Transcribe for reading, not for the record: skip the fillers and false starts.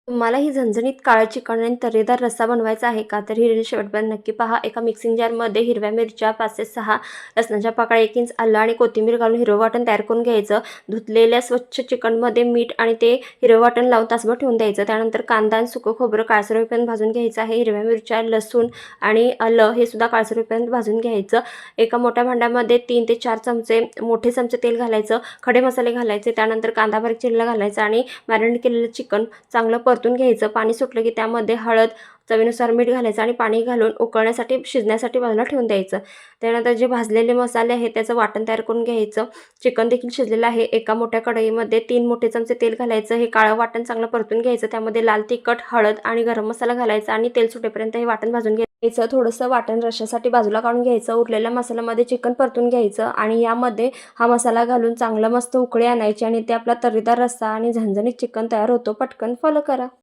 तुम्हाला ही झणझणीत काळं चिकन आणि तर्रीदार रस्सा बनवायचा आहे का? तर ही रील शेवटपर्यंत नक्की पहा. एका मिक्सिंग जारमध्ये हिरव्या मिरच्या 5 ते 6, लसणाच्या पाकळ्या 1 इंच आलं आणि कोथिंबीर घालून हिरवं वाटण तयार करून घ्यायचं. धुतलेल्या स्वच्छ चिकनमध्ये मीठ आणि ते हिरवं वाटण लावून तासभर ठेवून द्यायचं. त्यानंतर कांदा आणि सुकं खोबरं काळसर होईपर्यंत भाजून घ्यायचं आहे. हिरव्या मिरच्या, लसूण आणि आलं हे सुद्धा काळसर होईपर्यंत भाजून घ्यायचं. एका मोठ्या भांड्यामध्ये 3 ते 4 चमचे मोठे चमचे तेल घालायचं. खडे मसाले घालायचे. त्यानंतर कांदा बारीक चिरलेला घालायचा आणि मॅरिनेट केलेलं चिकन चांगलं परतून घ्यायचं. पाणी सुटलं की त्यामध्ये हळद, चवीनुसार मीठ घालायचं आणि पाणी घालून उकळण्यासाठी शिजण्यासाठी बाजूला ठेवून द्यायचं. त्यानंतर जे भाजलेले मसाले आहेत त्याचं वाटण तयार करून घ्यायचं. चिकन देखील शिजलेलं आहे. एका मोठ्या कढईमध्ये 3 मोठे चमचे तेल घालायचं. हे काळं वाटण चांगलं परतून घ्यायचं. त्यामध्ये लाल तिखट, हळद आणि गरम मसाला घालायचा आणि तेल सुटेपर्यंत हे वाटण भाजून घ्यायचं. थोडंसं वाटण रश्श्यासाठी बाजूला काढून घ्यायचं. उरलेल्या मसाल्यामध्ये चिकन परतून घ्यायचं आणि यामध्ये हा मसाला घालून चांगलं मस्त उकळी आणायची आणि ते आपला तर्रीदार रस्सा आणि झणझणीत चिकन तयार होतो. पटकन फॉलो करा.